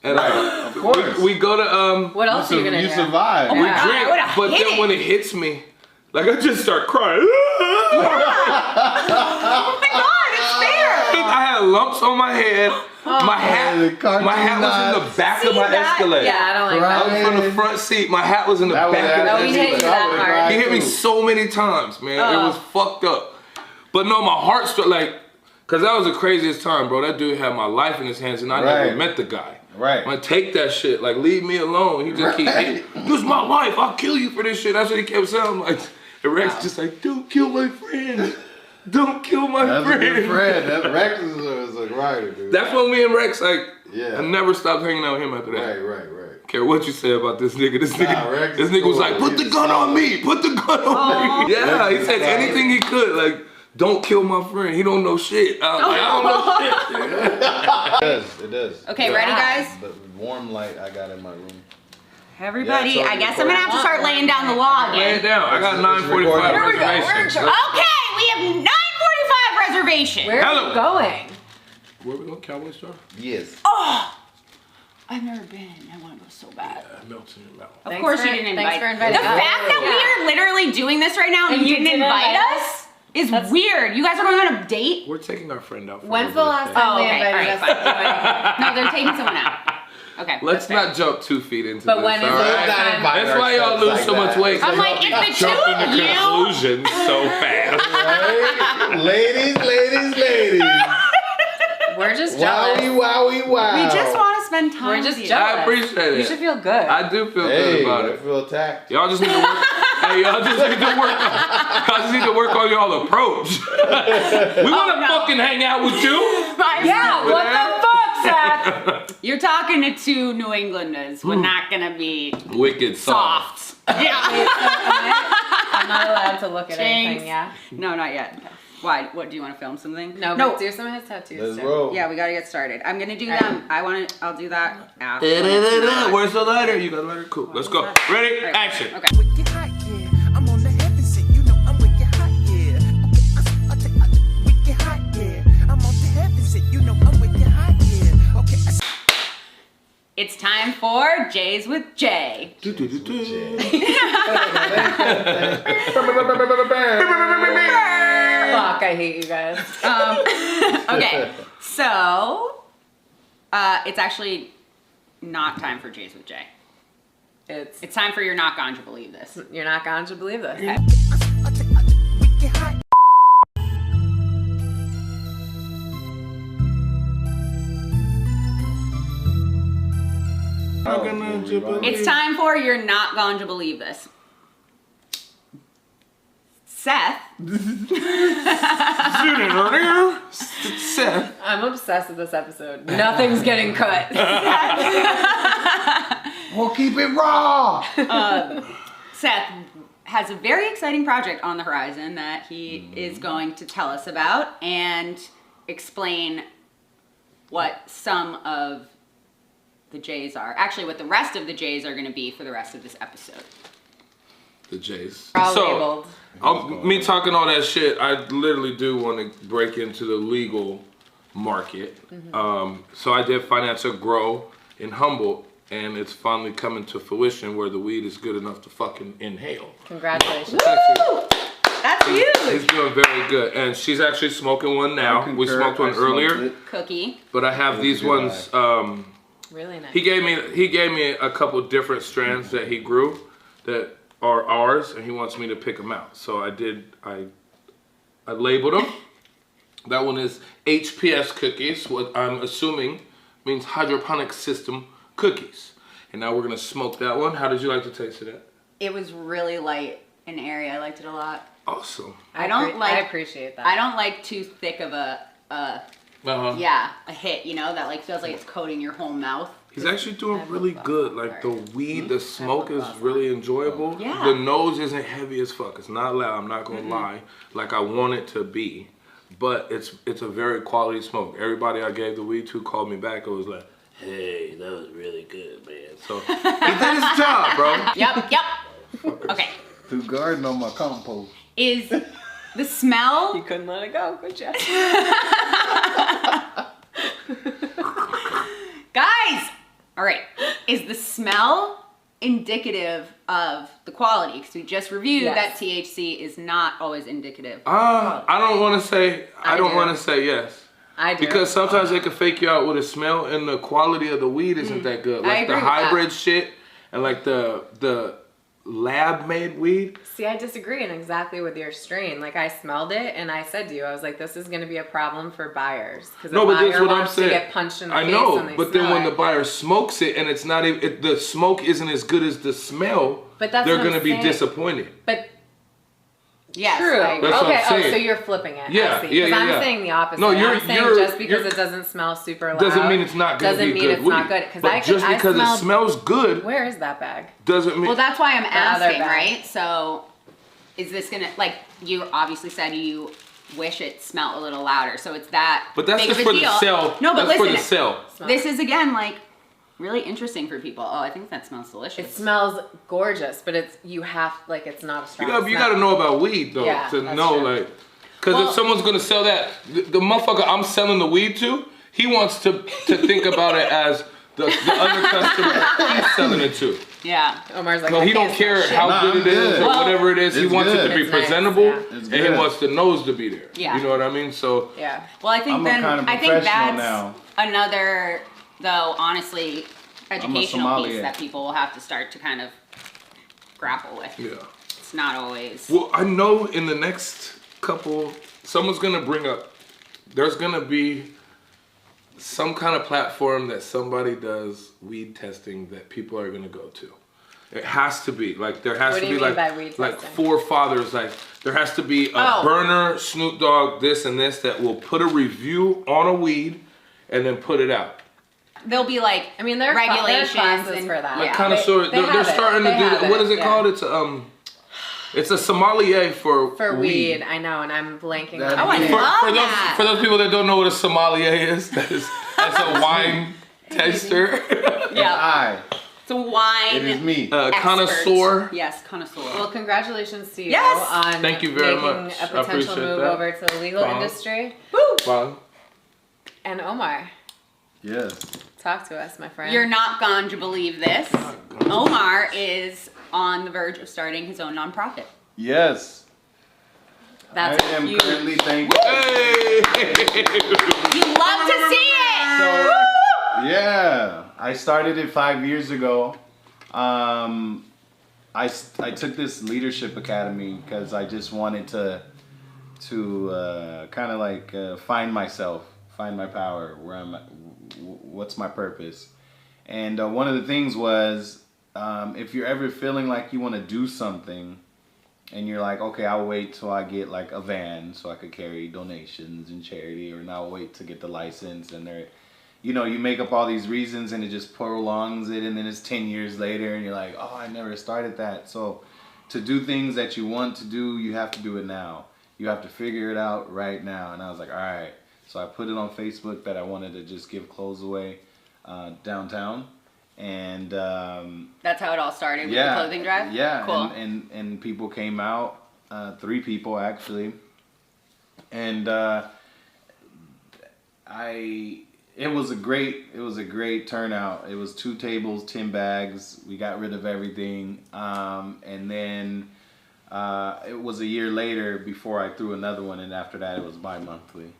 And of course. we go to What else are you gonna do? You survive. Oh we my God, I drink, would've but hit then it. when it hits me, like I just start crying. Oh my God, it's fair. I had lumps on my head. My hat was in the back of my Escalade. Yeah, I don't like I that. was from the front seat. My hat was in the back of No, the he hit you that hard. He hit me so many times, man. It was fucked up. But no, my heart struck like, cause that was the craziest time, bro. That dude had my life in his hands, and I never met the guy. Right. I'm gonna take that shit. Like, leave me alone. He just keep hitting. This is my life. I'll kill you for this shit. That's what he kept saying. I'm like, and Rex just like, don't kill my friend. Don't kill my That's friend. a good friend. That Rex is a writer, dude. That's when me and Rex, like, Yeah. I never stopped hanging out with him after that. Right. Care what you say about this nigga. This Rex nigga is was cool. like, put the gun on me. Put the gun on me. Yeah, he said anything he could. Like, don't kill my friend. He don't know shit. I don't know shit. It does. Okay, ready, guys? The warm light I got in my room. Everybody, Yeah, so I guess I'm gonna have to start laying down the law Lay it again. down. I got 9:45 Here we go. reservations. Okay, we have 9:45 reservations. Where are Hello. you going? Where we going? Cowboy Star? Yes. Oh, I've never been. I want to go so bad. Melts in your mouth. Of course you didn't invite. Thanks for The inviting us. fact that we are literally doing this right now and you didn't invite us is weird. You guys are going on a date? We're taking our friend out. For When's her the last birthday. time they okay. invited All us? right, fine. No, they're taking someone out. Okay. Let's that's fair. not jump 2 feet into But this. when is all the right? last time? That's why y'all lose so much weight. I'm like, if the two Jump of into you, conclusions so fast. Right? Ladies. We're just jealous. Wowie. we just want to spend time We're with just you. jealous. I appreciate it. You should feel good. I do feel good about I it. feel attacked. Y'all just need to work. Hey, y'all just need to work. Y'all just need to work on y'all approach. We want to fucking hang out with you. Yeah, what the fuck, Zach? You're talking to two New Englanders. We're not gonna be Wicked soft. soft. Yeah. I'm not allowed to look at Jinx. anything, yeah? No, not yet. Why? What, do you want to film something? No, but do some of his tattoos Let's too. roll. Yeah, we gotta get started. I'm gonna do them. I'll do that after. Where's the lighter? You got a lighter? Cool. Let's go. Ready? Right. Action. Okay. Wicked Hiiigh, yeah. I'm on the heaven seat, you know I'm wicked Hiiigh, yeah. Okay, wicked Hiiigh, yeah. I'm on the heaven seat, you know I'm wicked Hiiigh, yeah. Okay. It's time for J's with Jay. Fuck, I hate you guys. Okay, so it's actually not time for J's with Jay. It's time for You're Not Going to Believe This. You're not going to believe this. Okay. Wicked Hiiigh. It's time for You're Not Going to Believe This. Seth. Seth. I'm obsessed with this episode. Nothing's getting cut. We'll keep it raw. Seth has a very exciting project on the horizon that he is going to tell us about and explain what some of the J's are. Actually, what the rest of the J's are going to be for the rest of this episode. The J's. All labeled. Me talking all that shit, I literally do want to break into the legal market. So I did financial grow in Humboldt, and it's finally coming to fruition where the weed is good enough to fucking inhale. Congratulations. That's He's huge. doing very good, and she's actually smoking one now. We smoked one earlier, Cookie. but I have these good ones. Really nice. He gave me a couple different strands that he grew that are ours, and he wants me to pick them out. So I did. I labeled them. That one is HPS cookies, what I'm assuming means hydroponic system cookies. And now we're gonna smoke that one. How did you like the taste of that? It was really light and airy. I liked it a lot. Awesome. I appreciate that. I don't like too thick of a hit, you know, that like feels like it's coating your whole mouth. He's actually doing really good. Like the weed, the smoke is really enjoyable. Yeah. The nose isn't heavy as fuck. It's not loud, I'm not gonna lie, like I want it to be. But it's a very quality smoke. Everybody I gave the weed to called me back and was like, hey, that was really good, man. So he did his job, bro. Yep. Okay. Through garden on my compost. Is the smell? You couldn't let it go, could you? Guys! All right. Is the smell indicative of the quality? Because we just reviewed that THC is not always indicative. I don't want to say. I don't want to say yes. I do. Because sometimes they can fake you out with a smell, and the quality of the weed isn't that good. Like the hybrid shit, and like the lab-made weed. See, I disagree exactly with your strain. Like, I smelled it, and I said to you, I was like, this is going to be a problem for buyers. Because No, but that's what I'm wants saying. to get punched in the face I know, when they but then smell when it. the buyer smokes it, and it's not even the smoke isn't as good as the smell, But that's they're what I'm gonna be saying. disappointed. But Yes. true. I agree. That's what Okay. I'm saying. So you're flipping it. Yeah, I see. yeah, 'Cause yeah, I'm yeah. saying the opposite. No, I'm saying just because you're- it doesn't smell super loud Doesn't mean it's not gonna doesn't be mean good it's weed. not good. But just because it smells good Where is that bag? doesn't mean. Well, that's why I'm other asking, bag. right? So, is this gonna, like, you obviously said you wish it smelled a little louder, so it's that But that's big just of a for the deal. sell. No, but that's listen, for the sell. this is again like really interesting for people. Oh, I think that smells delicious. It smells gorgeous, but it's it's not a strong You smell. gotta know about weed though Yeah, to that's know true. like, because Well- if someone's gonna sell that, the motherfucker I'm selling the weed to, he wants to think about it as the other customer he's selling it to. Yeah. Omar's like, No, I he don't can't care smell shit. how Nah, good it I'm is good. or Well, whatever it is. He it's wants it good. to be It's nice, presentable, yeah. It's and he good. wants the nose to be there. Yeah. You know what I mean? So Yeah. Well, I think I'm a then kind of I think professional that's now. another, though, honestly, educational piece sommelier. that people will have to start to kind of grapple with. yeah. It's not always. Well, I know in the next couple, someone's gonna bring up. There's gonna be some kind of platform that somebody does weed testing that people are gonna go to. It has to be like there has What to do you be mean like by weed like testing? forefathers. Like there has to be a Oh. burner, Snoop Dogg, this and this that will put a review on a weed and then put it out. There'll be like, I mean, there are regulations classes and for that. Like Yeah. connoisseur, They they're have it. starting to They do have that. What is it yeah. called? It's a sommelier for weed. I know, and I'm blanking That- on Oh, I it. love For that. those people that don't know what a sommelier is, that's a wine taster, Yeah. It's a wine. It is me. expert. connoisseur. Yes, connoisseur. Well, congratulations to you Yes! on Thank you very making much. a I potential appreciate move that. over to the legal Wow. industry. Wow. And Omar, Yes. talk to us, my friend. You're not going to believe this. Omar is on the verge of starting his own nonprofit. Yes. That's I am huge. currently thanking. Hey! You love to see it. So, yeah, I started it 5 years ago. I took this leadership academy because I just wanted to kind of like find myself, find my power, where I'm, what's my purpose. And one of the things was, if you're ever feeling like you want to do something, and you're like, okay, I'll wait till I get like a van so I could carry donations and charity, or now I'll wait to get the license, and they're, you know, you make up all these reasons and it just prolongs it, and then it's 10 years later and you're like, oh, I never started that. So to do things that you want to do, you have to do it now. You have to figure it out right now. And I was like, all right. So I put it on Facebook that I wanted to just give clothes away downtown. And That's how it all started with the clothing drive? yeah, Cool. and people came out, 3 people actually, and it was a great turnout. It was 2 tables, 10 bags. We got rid of everything, and then it was a year later before I threw another one, and after that it was bi-monthly,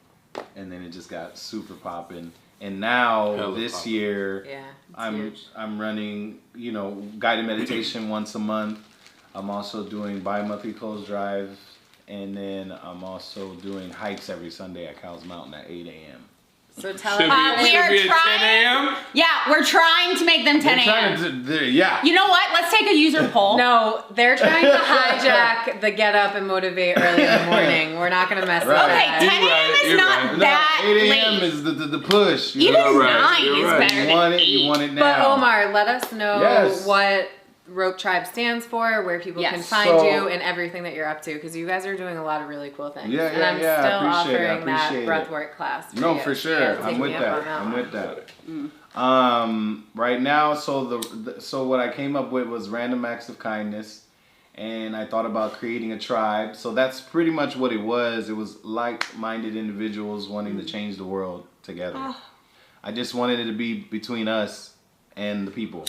and then it just got super popping. And now Hella this poppin'. year, Yeah, it's I'm huge. running, you know, guided meditation once a month. I'm also doing bi-monthly clothes drives, and then I'm also doing hikes every Sunday at Cows Mountain at 8 a.m. So tell Should us. we are be at 10 trying- a.m.? Yeah, we're trying to make them 10 a.m. Yeah. You know what? Let's take a user poll. No, they're trying to hijack the get up and motivate early in the morning. We're not gonna mess with Right. Okay, that. 10 a.m. is You're not right. that 8 a.m. late. is the push. Even You're right, 9 you're is right. better You than want it. 8. You want it now. But Omar, let us know Yes. what Rogue Tribe stands for, where people can Yes. find So- you, and everything that you're up to, because you guys are doing a lot of really cool things. Yeah, and yeah, I'm yeah, I still appreciate it, I offering that appreciate it. breathwork class. No, you. for So you sure. have to I'm take with me up that. on I'm one. with that. Right now, so what I came up with was random acts of kindness, and I thought about creating a tribe. So that's pretty much what it was. It was like-minded individuals wanting to change the world together. I just wanted it to be between us and the people.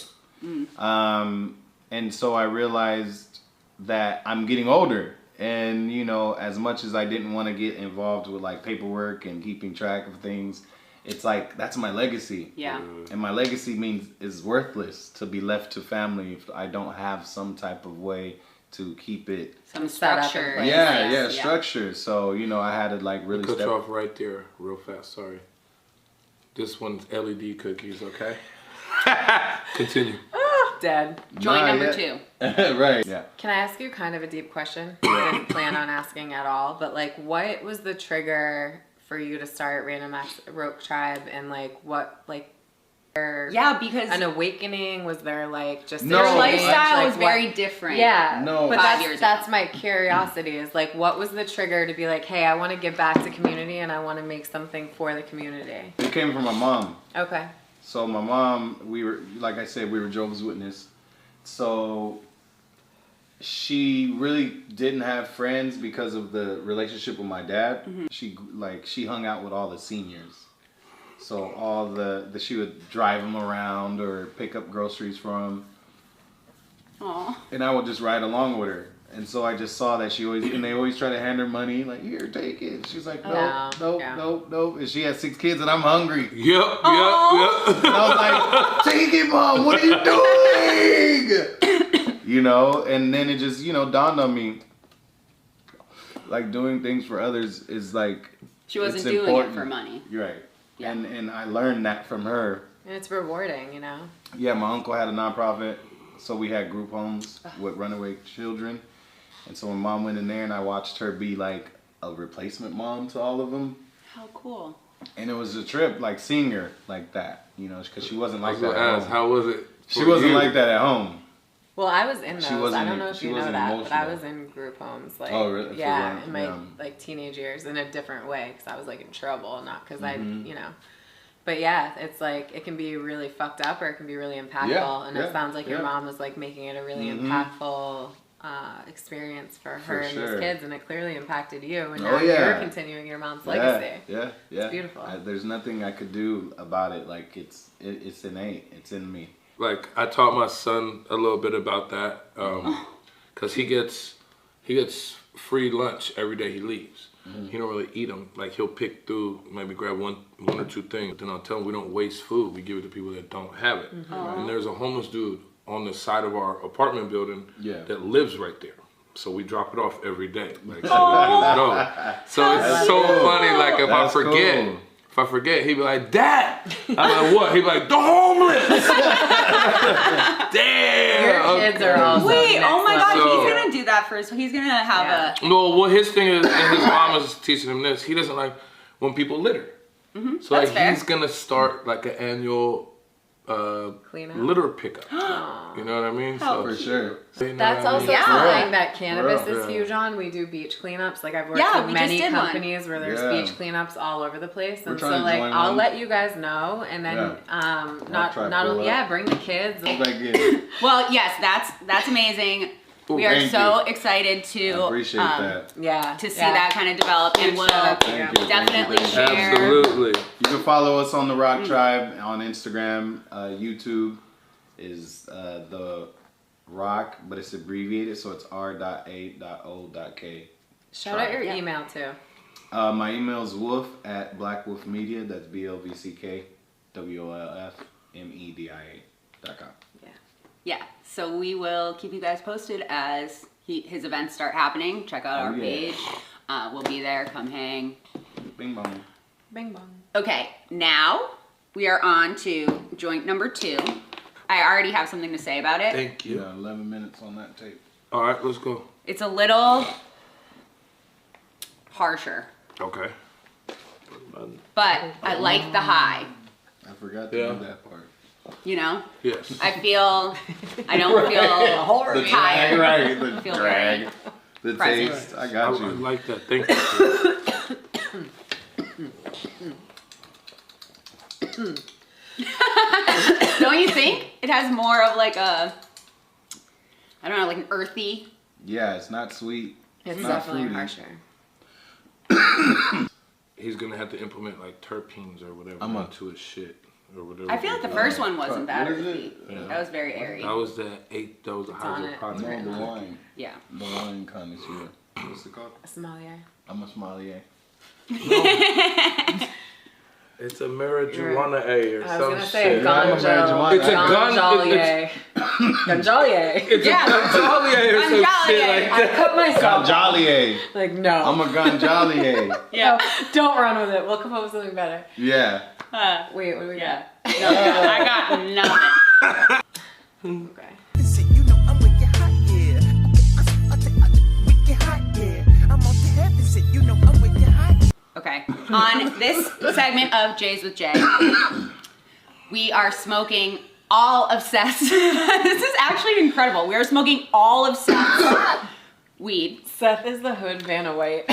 And so I realized that I'm getting older, and you know, as much as I didn't want to get involved with like paperwork and keeping track of things, it's like that's my legacy. Yeah. And my legacy means is worthless to be left to family if I don't have some type of way to keep it. Some Set up structure. and in Yeah, place. structure. So you know, I had to like really Cut step. you off right there, real fast. Sorry. This one's LED cookies, okay? Continue. Dead. Joint Nah, number yeah. 2. Right. Yeah. Can I ask you kind of a deep question? I didn't plan on asking at all, but like, what was the trigger for you to start Random Acts Rogue Tribe, and like, what like? Yeah, because An awakening? Was there like just No, their a change? lifestyle Like, was very different. Yeah, No. but 5 years that's my curiosity is like, what was the trigger to be like, hey, I want to give back to community and I want to make something for the community? It came from my mom. Okay. So my mom, we were, like I said, we were Jehovah's Witness. So she really didn't have friends because of the relationship with my dad. She hung out with all the seniors. So all the she would drive them around or pick up groceries for them. Aw. And I would just ride along with her. And so I just saw that she always, and they always try to hand her money, like, here, take it. She's like, No, no. yeah. And she has 6 kids and I'm hungry. Yep, yep. And I was like, take it, Mom, what are you doing? You know, and then it just, you know, dawned on me, like, doing things for others is like, She wasn't it's doing important. it for money. You're right. Yeah. And I learned that from her. And it's rewarding, you know? Yeah, my uncle had a nonprofit, so we had group homes with runaway children. And so when Mom went in there and I watched her be like a replacement mom to all of them, How cool. and it was a trip, like seeing her like that, you know, because she wasn't I like was that gonna at ask, home. how was it? She for wasn't you? like that at home. Well, I was in those. She I wasn't- don't know if she you know wasn't that, but I emotional. was in group homes. Like, Oh, really? For yeah, run- in my yeah. like teenage years, in a different way, because I was like in trouble, not because I, Mm-hmm. you know. But yeah, it's like it can be really fucked up, or it can be really impactful. Yeah, And yeah, it sounds like your yeah. mom was like making it a really Mhm. impactful experience for her For and sure. these kids, and it clearly impacted you. And Oh, now yeah. you're continuing your mom's legacy. Yeah. It's beautiful. There's nothing I could do about it. Like it's innate. It's in me. Like I taught my son a little bit about that, cause he gets free lunch every day he leaves. He don't really eat them. Like he'll pick through, maybe grab one or two things. But then I'll tell him we don't waste food. We give it to people that don't have it. And there's a homeless dude on the side of our apartment building that lives right there. So we drop it off every day. Like so that dude knows. So it's so funny. Like if That's I forget. cool. If I forget, he'd be like, Dad! I'm like, what? He'd be like, the homeless! Damn! Your kids are also Wait, next oh my god, level. So- he's gonna do that first. So he's gonna have No, well, his thing is, and his mom is teaching him this, he doesn't like when people litter. So That's like fair. he's gonna start like an annual Cleanup? litter pickup. You know what I mean? For sure. You know That's what I also mean? Yeah. something that cannabis For real. is huge on. We do beach cleanups. Like I've worked Yeah, with we just many did one. companies where there's Yeah. beach beach cleanups all over the place, We're and so trying to like join I'll one. let you guys know, and then not try to not pull only up. bring the kids. Go back in. Well, yes, that's amazing. We are thank so you. excited to I appreciate that. Yeah, to see that kind of develop, and Huge we'll shout out to Thank you. definitely Thank you. share. Absolutely. You can follow us on the Rock Tribe on Instagram, YouTube is the Rock, but it's abbreviated, so it's R.A.O.K. Shout out your Yeah. email too. My email is wolf@blackwolfmedia. That's BLVCK WOLFMEDIA.com. Yeah, so we will keep you guys posted as his events start happening. Check out our yeah. page. We'll be there. Come hang. Bing bong. Bing bong. Okay, now we are on to joint number 2. I already have something to say about it. Thank you. Yeah, 11 minutes on that tape. All right, let's go. It's a little harsher, Okay. but I like the high. I forgot to do that part. You know? Yes. I don't feel tired. Right, the Feel drag. The present. taste. I got I you. like that. Thank you. Don't you think? It has more of like a, I don't know, like an earthy. Yeah, it's not sweet. It's not definitely fruity. harsher. He's gonna have to implement like terpenes or whatever into his shit or whatever. I feel like the first one wasn't that What is earthy. it? Yeah. That was very airy. That was the on it. hydroponic. No, the wine. Yeah. The wine connoisseur. What's it called? A sommelier. I'm a sommelier. It's a marijuana A or I was some gonna say shit. a ganjo. It's a Ganjalier. Ganjalier. It's a ganjalier or some shit Ganjalier. like I that. cut myself. Ganjalier. Like, no. I'm a ganjalier. Yeah. No, don't run with it. We'll come up with something better. Yeah. Wait, what do we Yeah. got? No, I got nothing. Okay. Say, you know I'm wicked hot, yeah. I wicked hot, yeah. I'm on the heaven, say, you know I'm wicked hot. Okay. On this segment of J's with Jay, we are smoking all of Seth's. This is actually incredible. We are smoking all of Seth's weed. Seth is the hood Vanna White.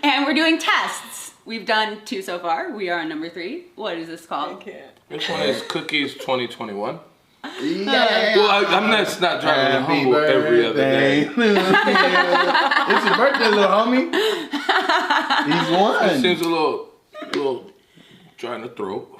And we're doing tests. We've done 2 so far. We are on number 3. What is this I called? can't. Which one is Cookies 2021? Yeah. Well, I'm not driving to Happy humble every other day. birthday. It's your birthday, little homie. He's It won. seems a little dry in the throat.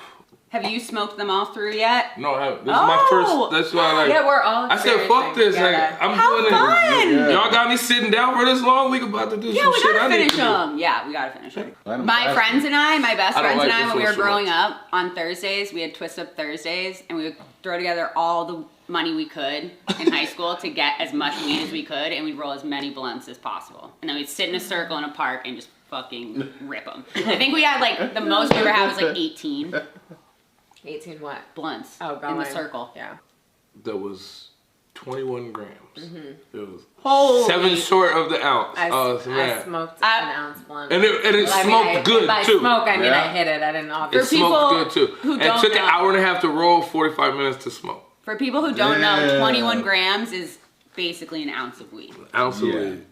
Have you smoked them all through yet? No, this is my first. That's why I like. Yeah, we're all I said, fuck this. experiencing Like, together. I'm How doing fun! it. Yeah. Y'all got me sitting down for this long. We about to do Yeah, some we shit gotta I need finish to do. them. Yeah, we gotta finish them. Let him My pass friends it. and I, my best I don't friends like and I, this when we one were so growing much. up on Thursdays, we had Twist Up Thursdays, and we would throw together all the money we could in high school to get as much weed as we could, and we'd roll as many blunts as possible. And then we'd sit in a circle in a park and just fucking rip them. I think we had like, the most we ever had was like 18 18 what? blunts Oh, God. in the circle. Yeah. That was 21 grams. It was Holy. 7 short of the ounce. I man. smoked I- an ounce blunt. And it I mean, smoked good by too. smoke, I mean Yeah. I hit it. I didn't It obviously. people smoked good too. who And don't it took an know- hour and a half to roll, 45 minutes to smoke. For people who don't know, Yeah. 21 grams is basically an ounce of weed. Ounce of Yeah. weed.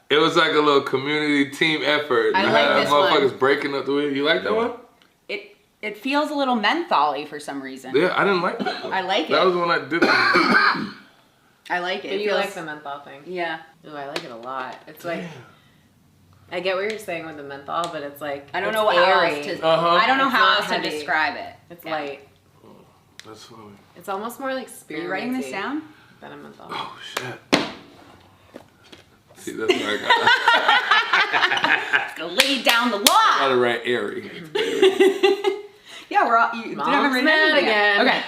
It was like a little community team effort. I You like had this one. motherfuckers breaking up the weed. You like that one? It feels a little mentholy for some reason. Yeah, I didn't like that one. I like That it. was when I did it. I like it. But It you feels- like the menthol thing. Yeah. Ooh, I like it a lot. It's like, I get what you're saying with the menthol, but it's like, I don't it's know how airy. else to. Uh-huh. I don't know It's how not else to heavy. describe it. It's Yeah. light. That's funny. It's almost more like Are spearminty you writing this down? than a menthol. Oh shit. See, that's what I got. Go lay down the I law. gotta write airy. Yeah, we're all. You Mom's haven't written mad anything yet. again. Okay.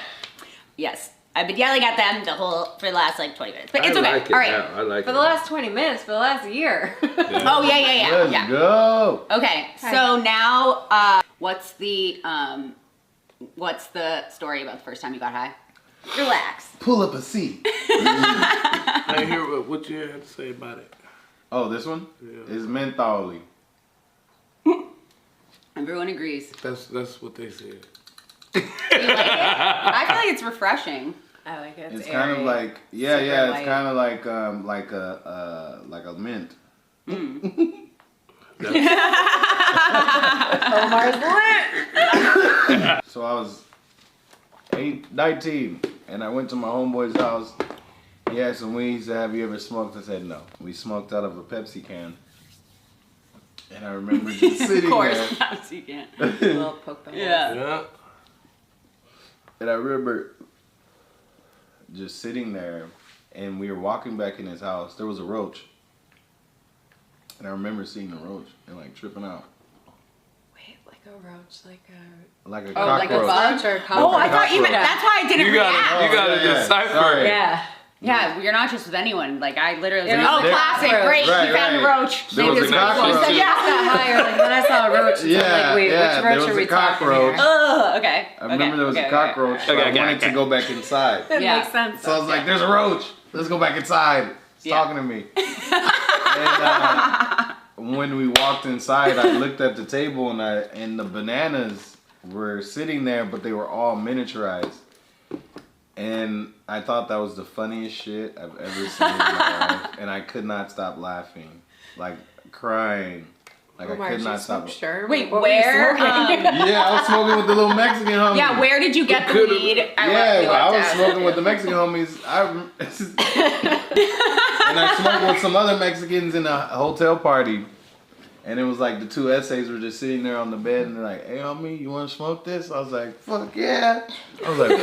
Yes, I've been yelling at them for the last like 20 minutes, but it's I okay. like it All right. now. I like For it. the last 20 minutes, for the last year. Oh yeah. Let's go. Okay, so now what's the story about the first time you got high? Relax. Pull up a seat. I hear what you had to say about it. Oh, this one Yeah. is mentholy. Everyone agrees. That's what they said. You like it? I feel like it's refreshing. I like it. It's airy. kind of like yeah, Super it's light. kind of like a mint. Omar's lit. So I was 19, and I went to my homeboy's house. He had some weed. He said, "Have you ever smoked?" I said, "No." We smoked out of a Pepsi can, and I remember just sitting Of course, there. yes, you can. A little poke the hole. Yeah. Yeah. And I remember just sitting there, and we were walking back in his house. There was a roach, and I remember seeing the roach and like tripping out, Wait, like a roach, like a... like a Oh, like a cockroach. bug? Roach or a Oh, I thought you cockroach. meant. That's why I didn't You react. gotta yeah. decipher Sorry. it. Yeah. Yeah, you're not just with anyone. Like I literally was It like, was oh, a classic, cockroach. great, Right, you found a right. roach. There Maybe was it's a really cockroach. close. Said, yeah, it's not higher. Like, then I saw a roach. And Yeah, I'm like, wait, yeah, which there roach was are a we talking cockroach. here? Ugh, okay. I remember there was a cockroach. So Okay, I wanted to go back inside. That Yeah. makes sense. So I was like, "There's a roach. Let's go back inside." It's Yeah. talking to me. And when we walked inside, I looked at the table and the bananas were sitting there, but they were all miniaturized. And I thought that was the funniest shit I've ever seen in my life, and I could not stop laughing, like crying, like I could not stop. Sure. Wait, What were you where? smoking? Yeah, I was smoking with the little Mexican homies. Yeah, where did you get the Could've- weed? Yeah, I was smoking with the Mexican homies. And I smoked with some other Mexicans in a hotel party. And it was like the two essays were just sitting there on the bed and they're like, "Hey homie, you wanna smoke this?" I was like, "Fuck yeah." I was like,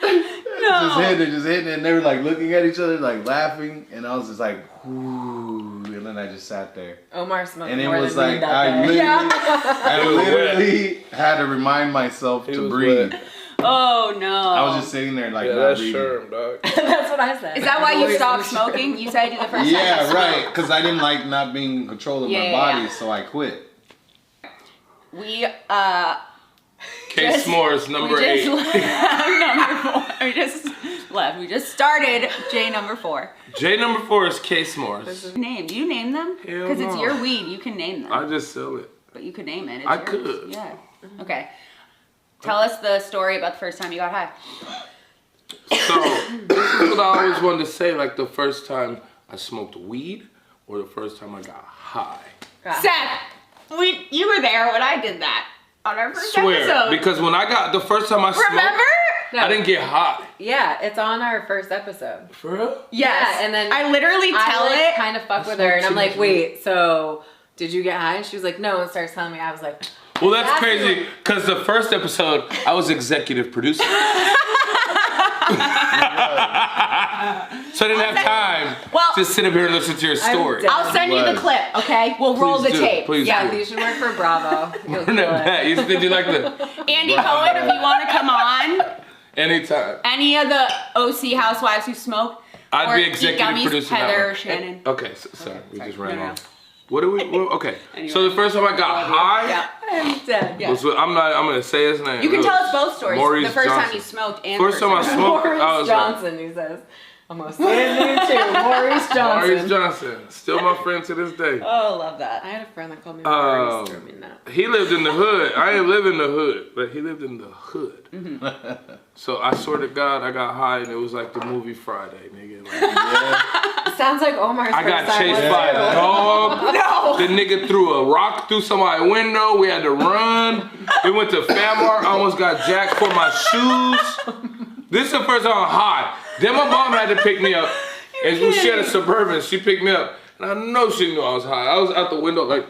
just hitting it. And they were like looking at each other, like laughing. And I was just like, "Ooh." And then I just sat there. Omar smoked And it more was than like, me that day. I literally had to remind myself It to was breathe. wet. Oh no. I was just sitting there like Yeah, not that's breathing. Sherm, dog. That's what I said. Is that why I've you always stopped been smoking? You said the first time. Yeah, you smoked. right. Because I didn't like not being in control of my Yeah, body, yeah. so I quit. We Case S'mores, number 8. number 4. We just left. We just started J number 4. J number 4 is Case S'mores. Name? Do you name them? Hell Because it's no. your weed. You can name them. I just sell it. But you could name it. It's I yours. could. Yeah. Okay. Tell us the story about the first time you got high. So, this is what I always wanted to say, like the first time I smoked weed or the first time I got high. Seth, you were there when I did that on our first Swear, episode. because when I got the first time I smoked, Remember? I didn't get high. Yeah, it's on our first episode. For real? Yes. Yeah, and then I literally tell I, it. kind of fuck with her, and I'm like, wait, so did you get high? And she was like, no, and starts telling me. I was like, Well, that's That's crazy what- because the first episode I was executive producer. So I didn't have time to sit up here and listen to your story. dead. I'll send you the Was. clip, okay? We'll roll the do. tape. Please yeah, do. you should work for Bravo. You'll Run kill that it. back. Did you like the Andy Cohen, if you want to come on, anytime? any of the OC housewives who smoke, I'd or be eat executive gummies, producer. Heather now. or Shannon. Okay, sorry, we just ran no, no. off. What do we? Okay, Anyway. so the first time I got high Yeah. I'm dead. Yeah. was with, I'm gonna say his name. You can It tell was us both stories. Maurice the first time Johnson. you smoked and First time I smoked, Maurice I was like, Johnson, he says. I'm gonna say his name too. Maurice Johnson. Maurice Johnson, still my friend to this day. Oh, love that. I had a friend that called me Maurice. Threw me in that. He lived in the hood. I didn't live in the hood, but he lived in the hood. Mm-hmm. So I swear to God, I got high and it was like the movie Friday, nigga. Like, It sounds like Omar's I got first time chased was by a too. dog. No. The nigga threw a rock through somebody's window. We had to run. We went to Famar. I almost got jacked for my shoes. This is the first time I'm high. Then my mom had to pick me up. And she had a Suburban. She picked me up. And I know she knew I was high. I was out the window like...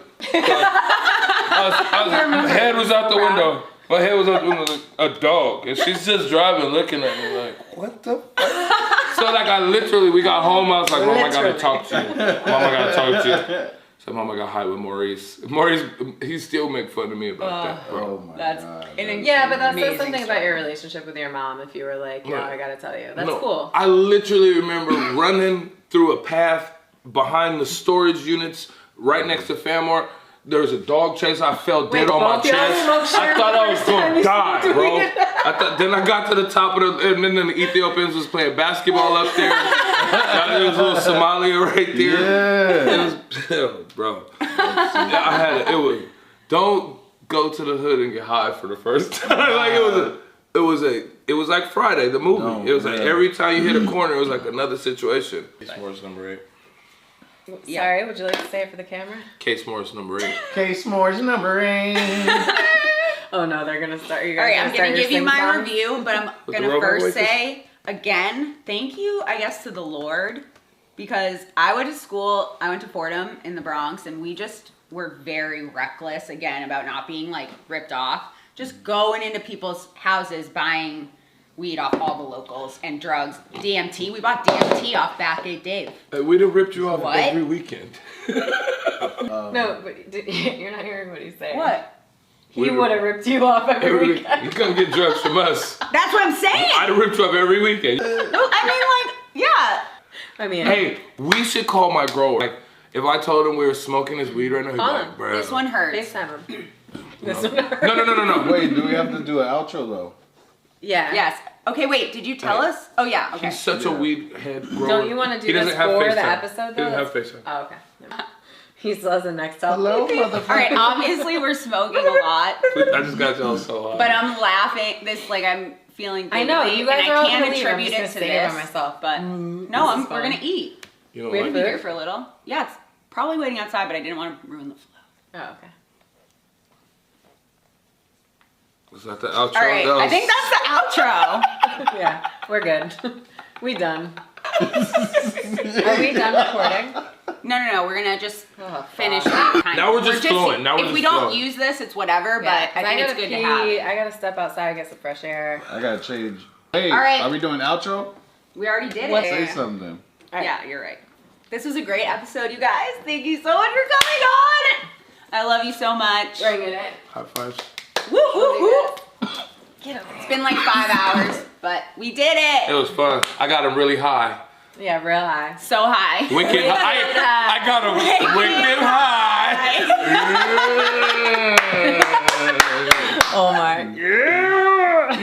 my head was out the window. My head was out the window like a dog. And she's just driving looking at me like, what the fuck? So like we got home. I was like, Mom, I gotta talk to you. Mom, I gotta talk to you. So Mom, I got high with Maurice. Maurice, he still make fun of me about that, bro. Oh my That's God. Yeah, but that says Amazing something about story. your relationship with your mom if you were like, yo, Right. I gotta tell you. That's No, cool. I literally remember running through a path behind the storage units right next to Famar. There was a dog chase. I fell dead on my both y'all chest. smoked I Sherm thought I was first time gonna you die, smoked bro. weed. Then I got to the top of the, and then the Ethiopians was playing basketball up there. There was a little Somalia right there. Yeah. It was, bro. Yeah, I had it. It was. Don't go to the hood and get high for the first time. Like it was like Friday, the movie. No, it was like yeah. every time you hit a corner, it was like another situation. Case Morris number 8. Sorry, would you like to say it for the camera? Case Morris number 8. Case S'mores number 8. Oh no, they're gonna start. You All guys right, I'm start gonna your give you my sing-song? review, but I'm the gonna robot first wake say again, thank you, I guess, to the Lord, because I went to school. I went to Fordham in the Bronx, and we just were very reckless again about not being like ripped off, just going into people's houses buying weed off all the locals and drugs. DMT, we bought DMT off Backgate Dave. We'd have ripped you off What? every weekend. No, but you're not hearing what he's saying. What? He would have ripped you off every weekend. You couldn't get drugs from us. That's what I'm saying. I'd have ripped you up every weekend. No, I mean, like, yeah. I mean, Hey, we should call my grower. Like, if I told him we were smoking his weed right now, he'd be Call like, him. bro. This one hurts. FaceTime him. This one hurts. No. Wait, do we have to do an outro though? Yeah. Yes. Okay, wait, did you tell us? Oh, yeah, okay. He's such a weed head grower. Don't you want to do He this doesn't have for the FaceTime. episode He though? doesn't have FaceTime. Oh, okay. Never mind. He still has the next up. Hello, motherfucker. All right, obviously we're smoking a lot, I just got y'all so hard. but I'm laughing. I'm feeling I know, guilty, you guys and are all I can't gonna leave. I'm attribute just it gonna to stay here this. by myself. But no, is we're fun. gonna eat. You don't We We're like gonna be it? here for a little. Yeah, it's probably waiting outside, but I didn't want to ruin the flow. Oh, okay. Was that the outro? All right, I think that's the outro. Yeah, we're good. We done. Are we done recording? No, we're gonna just Oh, finish fuck. it. Now we're just flowing. Now we're if just we don't flowing. use this, it's whatever. Yeah, But I think it's gotta good to pee. have. I gotta step outside, get some fresh air. I gotta change. Hey, All right. are we doing outro? We already did What's it. Say something. All right. Yeah, you're right. This was a great episode, you guys. Thank you so much for coming on. I love you so much. Bring it in. High fives. Woo, woo, woo. Get him. It's been like 5 hours, but we did It it. was fun. I got him really high. Yeah, real high. So high. Wicked high. I got him wicked high. Oh my. Yeah.